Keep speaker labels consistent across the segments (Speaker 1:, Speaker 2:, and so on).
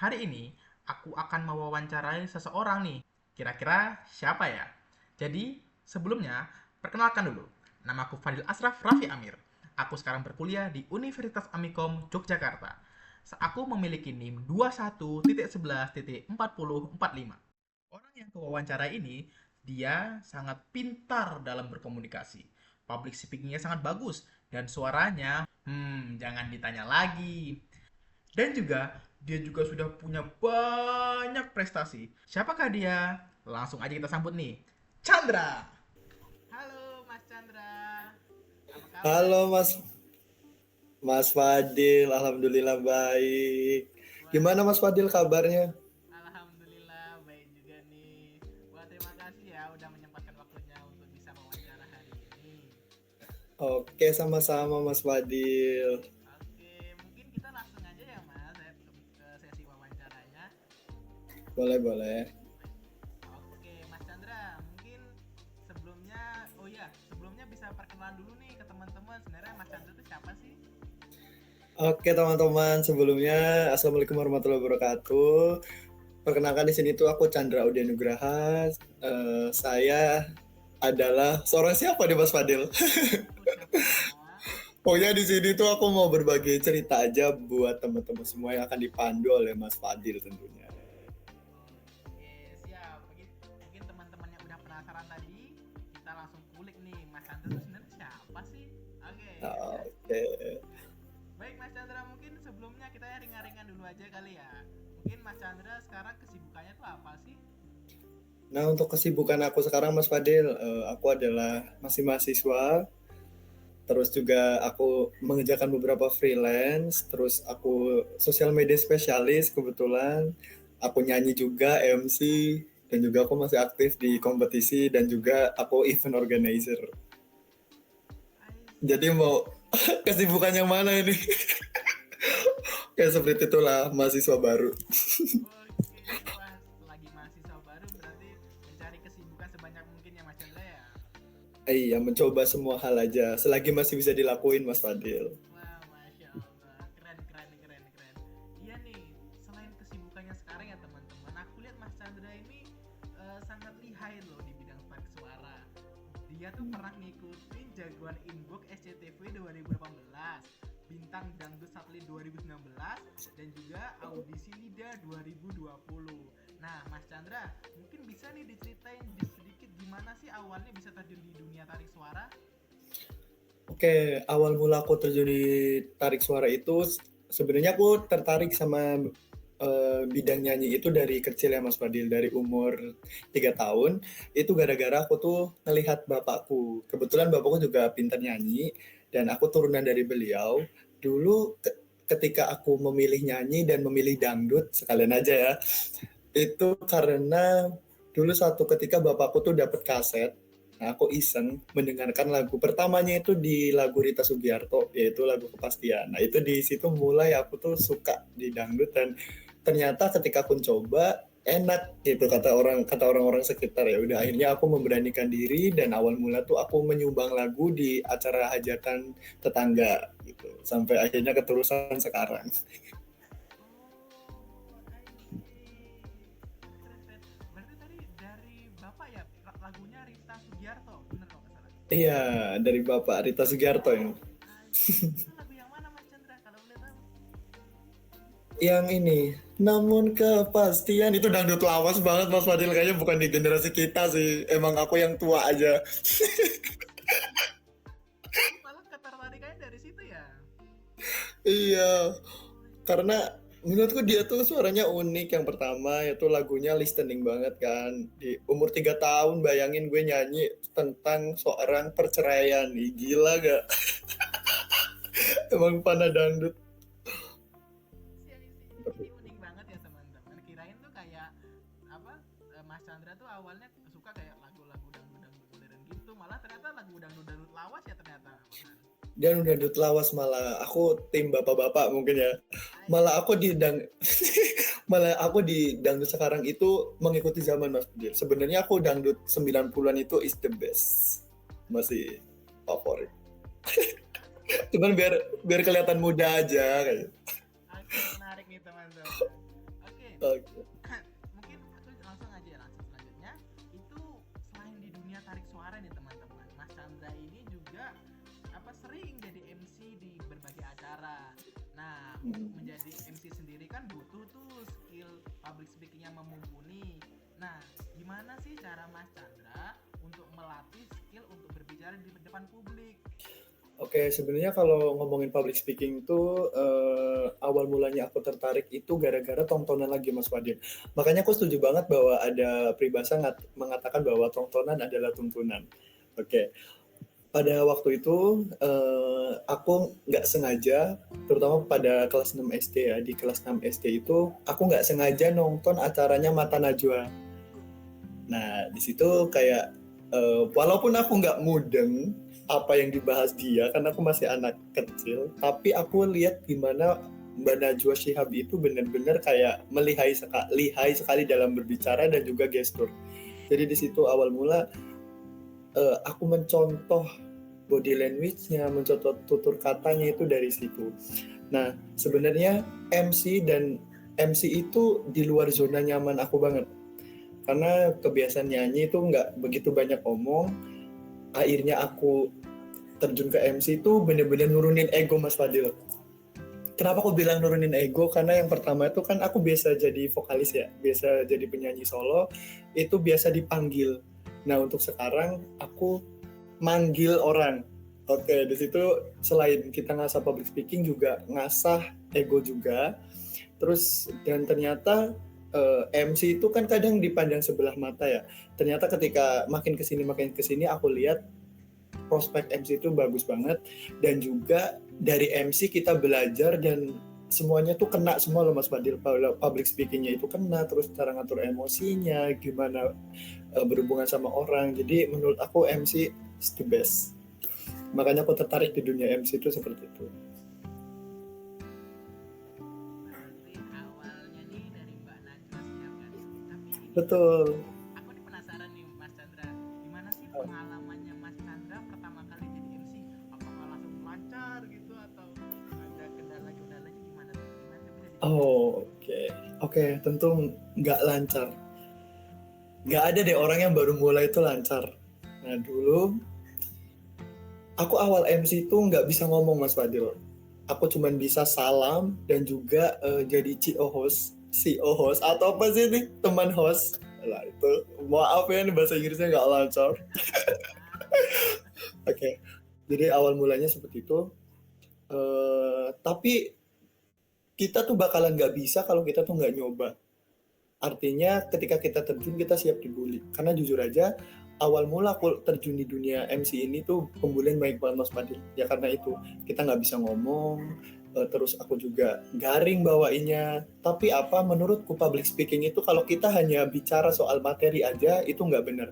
Speaker 1: Hari ini aku akan mewawancarai seseorang nih. Kira-kira siapa ya? Jadi, sebelumnya, perkenalkan dulu. Namaku Fadil Asraf Raffi Amir. Aku sekarang berkuliah di Universitas Amikom, Yogyakarta. Aku memiliki NIM 21.11.4045. Orang yang kewawancara ini, dia sangat pintar dalam berkomunikasi. Public speakingnya sangat bagus, dan suaranya, jangan ditanya lagi. Dan juga dia juga sudah punya banyak prestasi. Siapakah dia? Langsung aja kita sambut nih. Chandra. Halo Mas Chandra. Apa kabar
Speaker 2: Halo
Speaker 1: nih?
Speaker 2: Mas Fadil, Alhamdulillah baik. Gimana Mas
Speaker 1: Wah,
Speaker 2: Fadil kabarnya?
Speaker 1: alhamdulillah baik juga nih. Wah, terima kasih ya udah menyempatkan waktunya untuk bisa mewawancara hari ini.
Speaker 2: Oke, sama-sama Mas Fadil.
Speaker 1: Oke, mungkin kita langsung aja ya Mas ke sesi wawancaranya.
Speaker 2: Boleh.
Speaker 1: Oke, Mas Chandra, mungkin sebelumnya bisa perkenalan dulu nih ke teman-teman. Sebenarnya Mas Chandra itu siapa sih?
Speaker 2: Oke teman-teman, sebelumnya Assalamualaikum warahmatullahi wabarakatuh. Perkenalkan di sini tuh aku Chandra Udia Nugraha. Saya adalah seorang siapa nih Mas Fadil?
Speaker 1: Siapa ya?
Speaker 2: Pokoknya di sini tuh aku mau berbagi cerita aja buat teman-teman semua yang akan dipandu oleh Mas Fadil tentunya.
Speaker 1: Oke, siap. Mungkin teman-teman yang udah penasaran tadi, kita langsung kulik nih. Mas Chandra itu sebenarnya siapa sih? Oke, ya.
Speaker 2: Oke.
Speaker 1: Baik Mas Chandra, mungkin sebelumnya kita ya ringan-ringan dulu aja kali ya. Mungkin Mas Chandra sekarang kesibukannya tuh apa sih?
Speaker 2: Nah, untuk kesibukan aku sekarang Mas Fadil, aku adalah masih mahasiswa, terus juga aku mengerjakan beberapa freelance, terus aku sosial media spesialis kebetulan, aku nyanyi juga, MC, dan juga aku masih aktif di kompetisi dan juga aku event organizer.
Speaker 1: I
Speaker 2: Jadi
Speaker 1: see.
Speaker 2: mau kesibukan yang mana ini? Kayak seperti itulah mahasiswa baru.
Speaker 1: Oke, wah, lagi mahasiswa baru berarti mencari kesibukan sebanyak mungkin ya Mas Chandra ya.
Speaker 2: Iya, mencoba semua hal aja, selagi masih bisa dilakuin Mas Fadil.
Speaker 1: Wah, masya Allah, keren keren keren keren. Iya nih, selain kesibukannya sekarang ya teman-teman, aku lihat Mas Chandra ini sangat lihai loh di bidang tarik suara. Dia tuh pernah ngikutin jagoan Inbox SCTV 2018, bintang dangdut satelit 2019, dan juga audisi LIDA 2020. Nah, Mas Chandra, mungkin bisa nih diceritain sedikit gimana sih awalnya bisa terjun di dunia tarik suara?
Speaker 2: Oke, awal mula aku terjun di tarik suara itu sebenarnya aku tertarik sama bidang nyanyi itu dari kecil ya Mas Fadil, dari umur 3 tahun. Itu gara-gara aku tuh ngelihat bapakku. Kebetulan bapakku juga pintar nyanyi dan aku turunan dari beliau. Dulu ketika aku memilih nyanyi dan memilih dangdut sekalian aja ya, itu karena dulu satu ketika bapakku tuh dapat kaset. Nah, aku iseng mendengarkan lagu pertamanya itu di lagu Rita Sugiarto, yaitu lagu Kepastian. Nah, itu di situ mulai aku tuh suka di dangdut dan ternyata ketika aku coba enak gitu kata orang-orang sekitar. Ya udah akhirnya aku memberanikan diri dan awal mula tuh aku menyumbang lagu di acara hajatan tetangga gitu sampai akhirnya keterusan sekarang.
Speaker 1: Oh, I see. Keren keren. Berarti tadi dari Bapak ya lagunya Rita Sugiarto, bener kalau nggak salah.
Speaker 2: Iya, dari Bapak Rita Sugiarto ini.
Speaker 1: I see. Itu lagu yang mana Mas Chandra kalau boleh tahu?
Speaker 2: Yang ini, namun kepastian itu dangdut lawas banget Mas Fadil, kayaknya bukan di generasi kita sih, emang aku yang tua aja.
Speaker 1: Oh, malah ketertarikannya dari situ ya.
Speaker 2: Iya,
Speaker 1: Oh, iya.
Speaker 2: karena menurutku dia tuh suaranya unik. Yang pertama itu lagunya listening banget kan, di umur 3 tahun bayangin gue nyanyi tentang seorang perceraian nih, gila gak? Emang panah dangdut.
Speaker 1: I see. Ini unik banget ya teman-teman. Kirain tuh kayak apa? Mas Chandra tuh awalnya suka kayak lagu-lagu dangdut-dangdut modern gitu, malah ternyata lagu dangdut-dangdut lawas ya ternyata. Malahan.
Speaker 2: Dan udah dangdut lawas, malah aku tim bapak-bapak mungkin ya.
Speaker 1: I
Speaker 2: Malah
Speaker 1: see.
Speaker 2: aku di malah aku di dangdut sekarang itu mengikuti zaman Mas Budil. Sebenarnya aku dangdut 90-an itu is the best. Masih favorit. Cuman biar biar kelihatan muda aja kayak.
Speaker 1: Oke, menarik nih teman-teman. Oke,
Speaker 2: Oke.
Speaker 1: Mungkin aku langsung aja langsung selanjutnya itu, selain di dunia tarik suara nih teman-teman, Mas Chandra ini juga sering jadi MC di berbagai acara. Nah, untuk menjadi MC sendiri kan butuh tuh skill public speaking yang mumpuni. Nah, gimana sih cara Mas Chandra untuk melatih skill untuk berbicara di depan publik?
Speaker 2: Oke, sebenarnya kalau ngomongin public speaking itu awal mulanya aku tertarik itu gara-gara tontonan lagi Mas Fadil. Makanya aku setuju banget bahwa ada peribahasa mengatakan bahwa tontonan adalah tuntunan. Oke, pada waktu itu aku nggak sengaja, terutama pada kelas 6 SD ya, di kelas 6 SD itu aku nggak sengaja nonton acaranya Mata Najwa. Nah, di situ kayak walaupun aku nggak mudeng apa yang dibahas dia, karena aku masih anak kecil, tapi aku lihat gimana Mbak Najwa Shihab itu benar-benar kayak lihai sekali dalam berbicara dan juga gestur. Jadi di situ awal mula aku mencontoh body language-nya, mencontoh tutur katanya itu dari situ. Nah, sebenarnya MC itu di luar zona nyaman aku banget. Karena kebiasaan nyanyi itu nggak begitu banyak omong. Akhirnya aku terjun ke MC itu bener-bener nurunin ego Mas Fadil. Kenapa aku bilang nurunin ego? Karena yang pertama itu kan aku biasa jadi vokalis ya, biasa jadi penyanyi solo, itu biasa dipanggil. Nah untuk sekarang aku manggil orang. Oke, di situ selain kita ngasah public speaking juga ngasah ego juga. Terus dan ternyata MC itu kan kadang dipandang sebelah mata ya. Ternyata ketika makin kesini aku lihat prospek MC itu bagus banget, dan juga dari MC kita belajar dan semuanya tuh kena semua loh Mas Fadil. Public speakingnya itu kena, terus cara ngatur emosinya, gimana berhubungan sama orang. Jadi menurut aku MC is the best. Makanya aku tertarik di dunia MC itu seperti itu.
Speaker 1: Berarti awalnya nih dari Mbak Najwa Shihab kan. Tapi ini
Speaker 2: Betul.
Speaker 1: aku nih penasaran nih Mas Chandra, gimana sih pengalamannya Mas Chandra pertama kali jadi MC? Apakah langsung lancar gitu atau ada kendala-kendalanya, gimana tuh? Gimana tuh bisa diceritain?
Speaker 2: Oh, oke, tentu nggak lancar. Nggak ada deh orang yang baru mulai itu lancar. Nah dulu aku awal MC itu nggak bisa ngomong Mas Fadil. Aku cuma bisa salam dan juga jadi CO host atau apa sih nih, teman host. Lah itu maaf ya nih bahasa Inggrisnya nggak lancar. Oke, jadi awal mulanya seperti itu. Tapi kita tuh bakalan nggak bisa kalau kita tuh nggak nyoba. Artinya ketika kita terjun kita siap dibully. Karena jujur aja awal mula aku terjun di dunia MC ini tuh pembulian baik banget Mas Fadil. Ya karena itu kita nggak bisa ngomong, terus aku juga garing bawainnya. Tapi menurutku public speaking itu kalau kita hanya bicara soal materi aja itu nggak benar.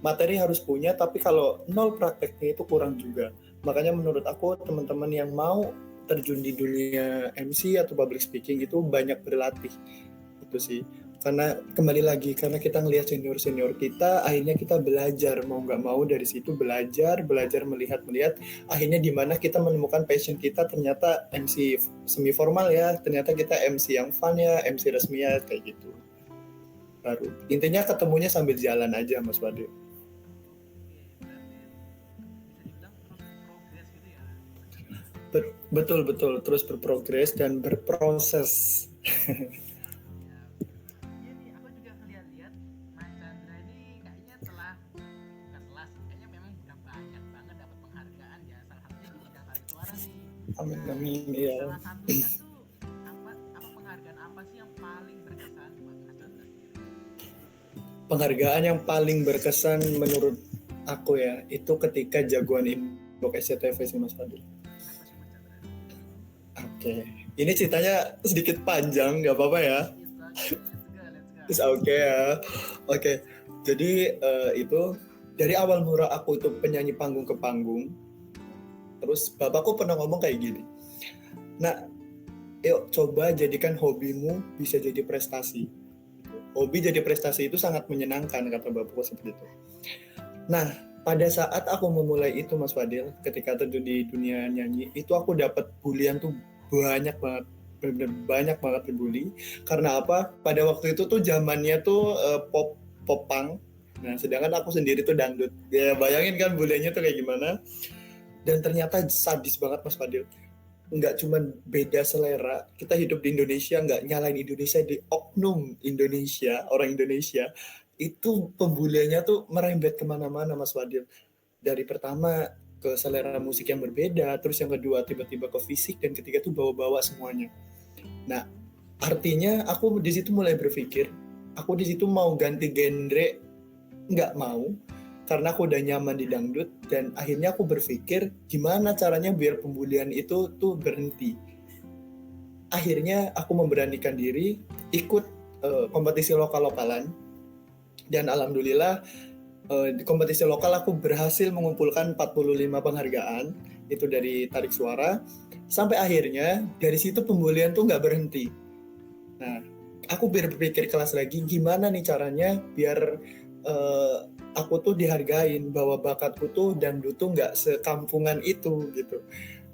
Speaker 2: Materi harus punya, tapi kalau nol prakteknya itu kurang juga. Makanya menurut aku teman-teman yang mau terjun di dunia MC atau public speaking itu banyak berlatih. Itu sih. Karena kembali lagi, karena kita ngelihat senior-senior kita, akhirnya kita belajar, mau nggak mau dari situ belajar melihat, akhirnya di mana kita menemukan passion kita, ternyata MC semi formal ya, ternyata kita MC yang fun ya, MC resmi ya, kayak gitu. Baru intinya ketemunya sambil jalan aja Mas Wadi.
Speaker 1: Oke, berarti bisa dibilang terus progres gitu ya.
Speaker 2: Betul, terus berprogres dan berproses.
Speaker 1: Siap, siap. Iya nih, aku juga ngeliat-liat Mas Chandra ini kayaknya bukan telah sih, kayaknya memang udah banyak banget dapat penghargaan ya, salah satunya di bidang tarik suara nih.
Speaker 2: Amin
Speaker 1: Nah,
Speaker 2: amin ya.
Speaker 1: salah satunya tuh apa penghargaan apa sih yang paling berkesan buat Mas Chandra sendiri?
Speaker 2: Penghargaan yang paling berkesan menurut aku ya, itu ketika jagoan Inbox SCTV sih Mas Fadil.
Speaker 1: Kenapa tuh Mas Chandra?
Speaker 2: Oke, ini ceritanya sedikit panjang, nggak apa-apa ya?
Speaker 1: It's okay, let's go.
Speaker 2: Oke ya. Oke, jadi itu dari awal mula aku itu penyanyi panggung ke panggung. Terus bapakku pernah ngomong kayak gini, nah, yuk coba jadikan hobimu bisa jadi prestasi. Hobi jadi prestasi itu sangat menyenangkan, kata bapakku seperti itu. Nah, pada saat aku memulai itu Mas Fadil, ketika terjun di dunia nyanyi, itu aku dapat bulian tuh banyak banget. benar-benar banyak banget dibully. Karena apa? Pada waktu itu tuh zamannya tuh pop punk. Nah, sedangkan aku sendiri tuh dangdut. Ya bayangin kan bullyingnya tuh kayak gimana. Dan ternyata sadis banget Mas Fadil. Nggak cuma beda selera, kita hidup di Indonesia, nggak nyalain Indonesia, di oknum Indonesia, orang Indonesia, itu pembuliannya tuh merembet kemana-mana Mas Fadil. Dari pertama ke selera musik yang berbeda, terus yang kedua tiba-tiba ke fisik, dan ketiga tuh bawa-bawa semuanya. Nah, artinya aku di situ mulai berpikir, aku di situ mau ganti genre, nggak mau, karena aku udah nyaman di dangdut, dan akhirnya aku berpikir gimana caranya biar pembulian itu tuh berhenti. Akhirnya aku memberanikan diri ikut kompetisi lokal-lokalan, dan alhamdulillah di kompetisi lokal aku berhasil mengumpulkan 45 penghargaan itu dari tarik suara, sampai akhirnya dari situ pembulian tuh nggak berhenti. Nah, aku berpikir kelas lagi gimana nih caranya biar aku tuh dihargain bahwa bakatku tuh dangdut tuh nggak sekampungan itu gitu.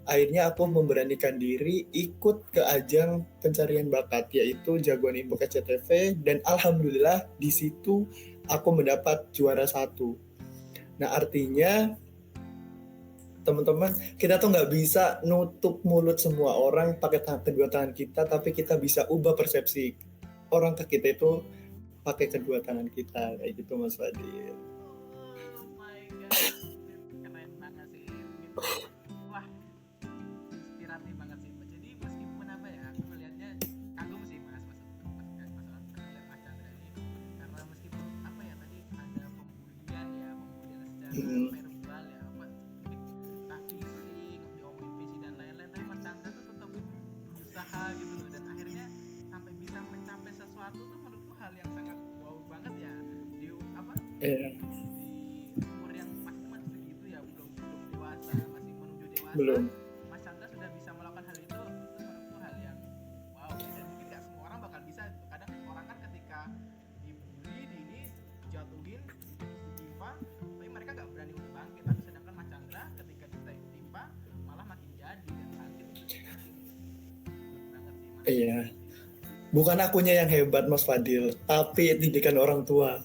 Speaker 2: Akhirnya aku memberanikan diri ikut ke ajang pencarian bakat, yaitu Jagoan Inbox SCTV, dan alhamdulillah di situ aku mendapat juara 1. Nah, artinya teman-teman, kita tuh nggak bisa nutup mulut semua orang pakai kedua tangan kita, tapi kita bisa ubah persepsi orang ke kita itu pakai kedua tangan kita, kayak gitu Mas Fadil.
Speaker 1: Oh my god, keren banget sih. Wah, inspiratif banget sih. Jadi meskipun apa ya, aku melihatnya kagum sih masalah melihat Mas Chandra ini, karena meskipun apa ya tadi ada pembulian ya, pembulian secara verbal ya, apa tak fisik, diomongin visi dan lain-lain, tapi Mas Chandra tuh tetap berusaha gitu loh, dan akhirnya sampai bisa mencapai sesuatu tuh menurutku hal yang sangat wow banget ya. Di apa?
Speaker 2: Yeah.
Speaker 1: Di umur yang masih segitu ya, belum dewasa, masih menuju dewasa,
Speaker 2: Belum.
Speaker 1: Mas Chandra sudah bisa melakukan hal itu menurutku hal yang wow, dan mungkin gak semua orang bakal bisa. Kadang orang kan ketika dibully, dijatuhin, ditimpa, tapi mereka gak berani untuk bangkit, tapi sedangkan Mas Chandra ketika ditimpa malah makin jadi dan bangkit. Itu banget sih Mas.
Speaker 2: Iya. Bukan akunya yang hebat Mas Fadil, tapi didikan orang tua.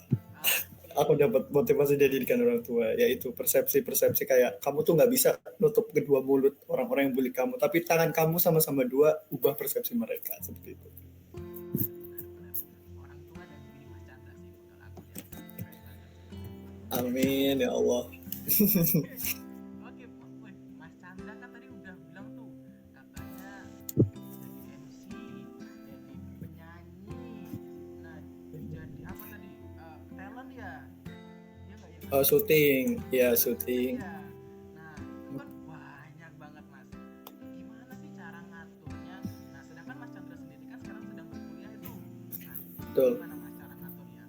Speaker 2: Aku dapat motivasi dari didikan orang tua, yaitu persepsi-persepsi kayak kamu tuh nggak bisa nutup kedua mulut orang-orang yang bully kamu, tapi tangan kamu sama-sama dua, ubah persepsi mereka, seperti itu.
Speaker 1: Benar-benar orang tua dan diri Mas Chandra sih kalau aku lihat, keren banget.
Speaker 2: Amin ya Allah.
Speaker 1: Oke, Mas Chandra kan tadi udah bilang tuh katanya jadi MC, jadi penyanyi, nah jadi apa tadi, talent ya, iya nggak ya Mas?
Speaker 2: Syuting, ya
Speaker 1: Syuting
Speaker 2: syuting.
Speaker 1: ya. Nah itu kan banyak banget Mas. Gimana sih cara ngaturnya? Nah sedangkan Mas Chandra sendiri kan sekarang sedang berkuliah itu. Nah
Speaker 2: Betul.
Speaker 1: gimana Mas cara ngaturnya?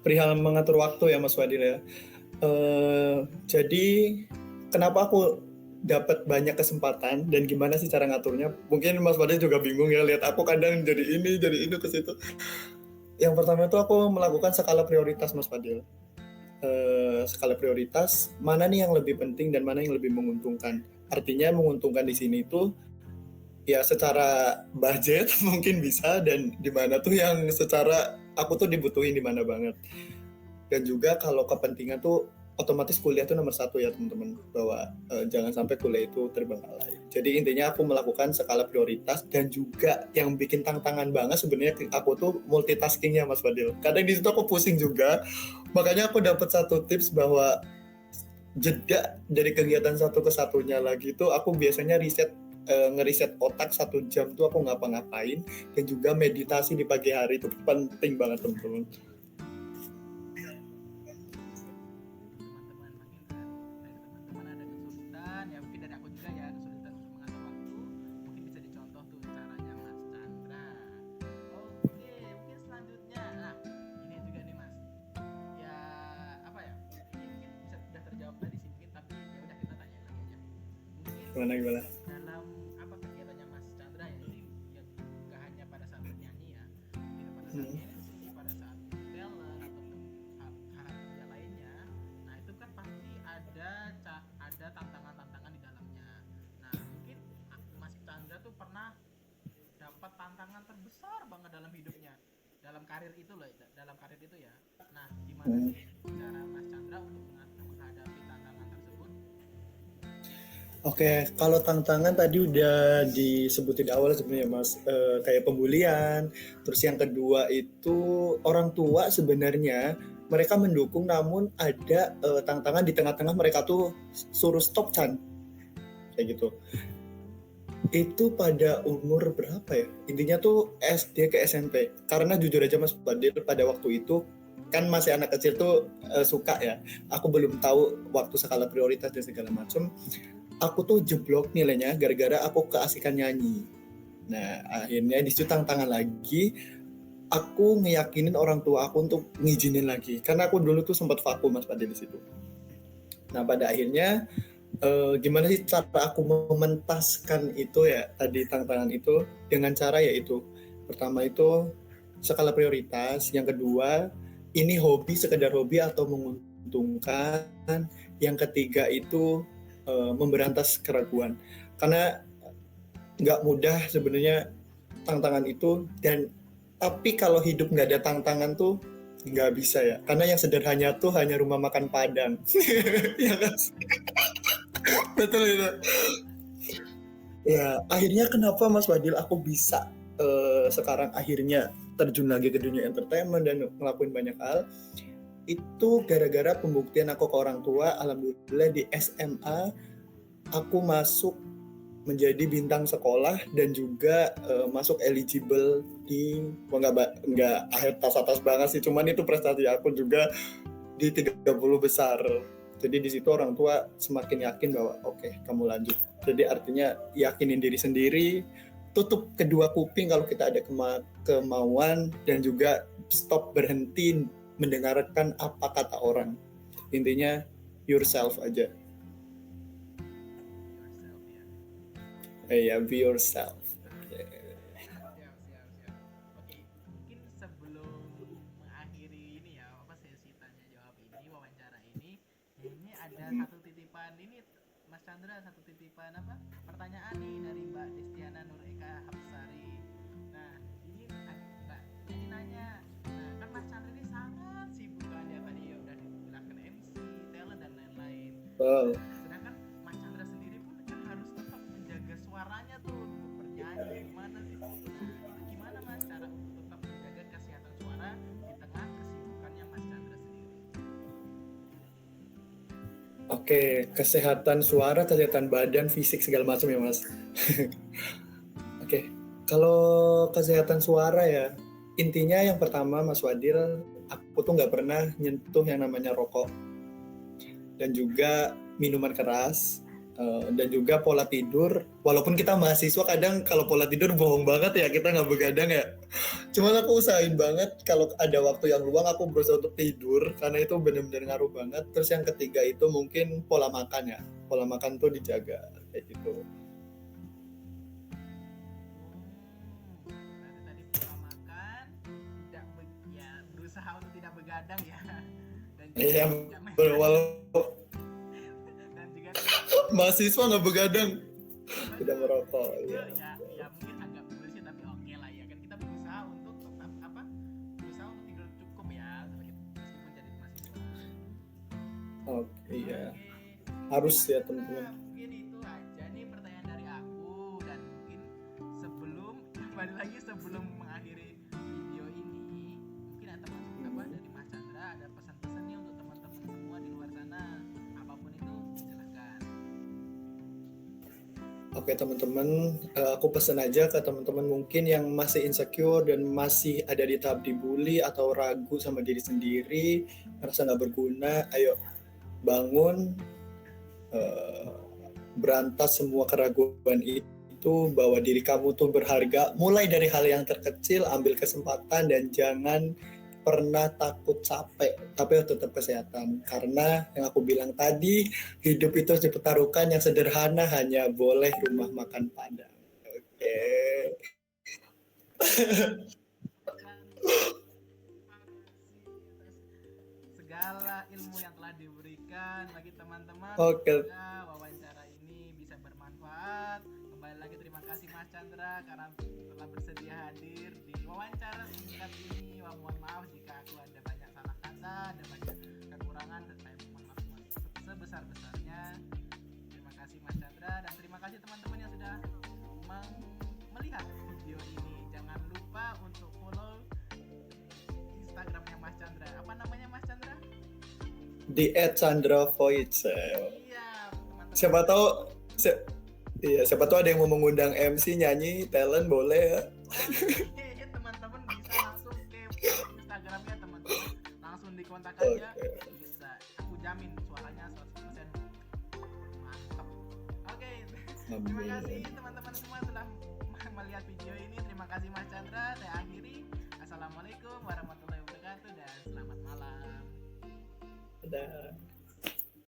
Speaker 2: Perihal mengatur waktu ya Mas Fadil ya. Jadi kenapa aku dapat banyak kesempatan dan gimana sih cara ngaturnya? Mungkin Mas Fadil juga bingung ya, lihat aku kadang jadi ini ke situ. Yang pertama itu aku melakukan skala prioritas Mas Fadil. Skala prioritas mana nih yang lebih penting dan mana yang lebih menguntungkan. Artinya menguntungkan di sini itu ya secara budget mungkin bisa, dan di mana tuh yang secara aku tuh dibutuhin di mana banget. Dan juga kalau kepentingan tuh otomatis kuliah tuh nomor 1 ya teman-teman, bahwa jangan sampai kuliah itu terbengkalai. Jadi intinya aku melakukan skala prioritas, dan juga yang bikin tantangan banget sebenarnya aku tuh multitaskingnya Mas Fadil. Kadang di situ aku pusing juga, makanya aku dapat satu tips bahwa jeda dari kegiatan satu ke satunya lagi tuh aku biasanya ngeriset otak 1 jam tuh aku ngapa-ngapain, dan juga meditasi di pagi hari itu penting banget teman-teman.
Speaker 1: Teman-teman makin kan dari teman-teman ada kesulitan ya, mungkin dari aku juga ya, kesulitan untuk mengatur waktu, mungkin bisa dicontoh tuh caranya Mas Chandra. Oke, mungkin selanjutnya, nah ini juga nih Mas, ya apa ya, ini mungkin bisa udah terjawab tadi sih mungkin, tapi ya udah kita tanya lagi aja. Mungkin
Speaker 2: Gimana?
Speaker 1: dalam apa kegiatannya Mas Chandra ya, ini ya nggak hanya pada saat bernyanyi ya, tidak pada saat MC, pada saat talent ataupun hal kerja lainnya. Nah itu kan pasti ada tantangan-tantangan di dalamnya. Nah mungkin Mas Chandra tuh besar banget dalam hidupnya, dalam karir itu loh, dalam karir itu ya. Nah, gimana
Speaker 2: Hmm.
Speaker 1: sih cara Mas Chandra untuk menghadapi tantangan tersebut?
Speaker 2: Oke, kalau tantangan tadi udah disebutin di awal sebenarnya Mas. Kayak pembulian, terus yang kedua itu orang tua sebenarnya mereka mendukung, namun ada tantangan di tengah-tengah, mereka tuh suruh stop Chan, kayak gitu. Itu pada umur berapa ya? Intinya tuh SD ke SMP. Karena jujur aja Mas Fadil, pada waktu itu kan masih anak kecil tuh suka ya. Aku belum tahu waktu skala prioritas dan segala macam. Aku tuh jeblok nilainya gara-gara aku keasikan nyanyi. Nah, akhirnya di situ tantangan lagi. Aku ngeyakinin orang tua aku untuk ngizinin lagi. Karena aku dulu tuh sempat vakum Mas Fadil di situ. Nah, pada akhirnya gimana sih cara aku mementaskan itu ya, tadi tantangan itu dengan cara yaitu pertama itu skala prioritas, yang kedua ini hobi, sekedar hobi atau menguntungkan, yang ketiga itu memberantas keraguan, karena nggak mudah sebenarnya tantangan itu. Dan tapi kalau hidup nggak ada tantangan tuh nggak bisa ya, karena yang sederhana tuh hanya rumah makan Padang. Ya kan? Betul itu. Ya, akhirnya kenapa Mas Wadil aku bisa sekarang akhirnya terjun lagi ke dunia entertainment dan ngelakuin banyak hal, itu gara-gara pembuktian aku ke orang tua. Alhamdulillah di SMA aku masuk menjadi bintang sekolah dan juga masuk eligible di, nggak akhir tas-tas banget sih, cuman itu prestasi aku juga di 30 besar. Jadi di situ orang tua semakin yakin bahwa oke, kamu lanjut. Jadi artinya yakinin diri sendiri, tutup kedua kuping kalau kita ada kemauan, dan juga stop berhenti mendengarkan apa kata orang. Intinya yourself aja.
Speaker 1: Yourself ya.
Speaker 2: Ya, be yourself.
Speaker 1: Siap, siap, siap. Oke, mungkin sebelum mengakhiri ini ya, apa sesi tanya jawab ini, wawancara ini ada satu titipan ini, Mas Chandra, satu titipan apa? Pertanyaan nih dari Mbak Destiana Nur Eka Hapsari. Nah, ini Mbak jadi nanya, nah kan Mas Chandra ini sangat sibuk kan ya, tadi ya udah dibilangkan MC, talent dan lain-lain.
Speaker 2: Wow.
Speaker 1: Nah, sedangkan Mas Chandra sendiri pun kan harus tetap menjaga suaranya tuh untuk bernyanyi gimana sih? Nah, itu gimana Mas cara untuk tetap menjaga kesehatan suara di tengah kesibukannya Mas Chandra sendiri?
Speaker 2: Oke, kesehatan suara, kesehatan badan, fisik segala macam ya Mas. Oke, kalau kesehatan suara ya, intinya yang pertama Mas Wadil, aku tuh nggak pernah nyentuh yang namanya rokok dan juga minuman keras, dan juga pola tidur. Walaupun kita mahasiswa kadang kalau pola tidur bohong banget ya, kita nggak begadang ya. Cuman aku usahain banget kalau ada waktu yang luang aku berusaha untuk tidur, karena itu benar-benar ngaruh banget. Terus yang ketiga itu mungkin pola makan ya, pola makan tuh dijaga kayak gitu.
Speaker 1: Berarti tadi pola makan, tidak ya berusaha untuk tidak begadang ya, dan juga
Speaker 2: Iya,
Speaker 1: tidak
Speaker 2: walau
Speaker 1: dan juga tidak
Speaker 2: mahasiswa nggak begadang, tidak
Speaker 1: betul
Speaker 2: merokok
Speaker 1: itu
Speaker 2: ya.
Speaker 1: ya, ya mungkin agak bullshit tapi oke lah ya kan, kita berusaha untuk tetap apa, berusaha untuk tidur cukup ya meskipun jadi mahasiswa.
Speaker 2: Oke, iya.
Speaker 1: Oke, mungkin
Speaker 2: Harus ya teman-teman.
Speaker 1: mungkin itu aja nih pertanyaan dari aku, dan mungkin sebelum kembali lagi sebelum mengakhiri video ini, mungkin ada apa dari Mas Chandra ada pesan-pesan nih untuk teman-teman semua di luar sana, apapun itu silakan.
Speaker 2: Oke teman-teman, aku pesan aja ke teman-teman mungkin yang masih insecure dan masih ada di tahap dibully atau ragu sama diri sendiri, merasa nggak berguna, ayo bangun, berantas semua keraguan itu, bahwa diri kamu tuh berharga. Mulai dari hal yang terkecil, ambil kesempatan dan jangan pernah takut capek, tapi tetap kesehatan. Karena yang aku bilang tadi, hidup itu dipertaruhkan, yang sederhana hanya boleh rumah makan Padang. Oke.
Speaker 1: Segala ilmu yang telah diberikan bagi teman-teman.
Speaker 2: Oke.
Speaker 1: Semoga wawancara ini bisa bermanfaat. Kembali lagi terima kasih Mas Mas Chandra karena telah bersedia hadir di wawancara singkat ini. Mohon maaf jika aku ada banyak salah kata, ada banyak kekurangan, dan saya mohon maaf sebesar-besarnya. Terima kasih Mas Chandra dan terima kasih teman-teman yang sudah melihat video ini. Jangan lupa untuk follow Instagramnya Mas Chandra. Apa namanya Mas Chandra?
Speaker 2: Di @chandravoice.
Speaker 1: Iya, teman-teman.
Speaker 2: Siapa tahu ada yang mau mengundang MC nyanyi talent boleh ya.
Speaker 1: Oke, teman-teman bisa langsung ke Instagramnya teman-teman, langsung dikontak aja. Bisa, aku jamin suaranya 100% mantap. Oke, terima kasih teman-teman semua sudah melihat video ini. Terima kasih Mas Chandra. Saya akhiri. Assalamualaikum warahmatullahi wabarakatuh dan selamat malam.
Speaker 2: Dadah.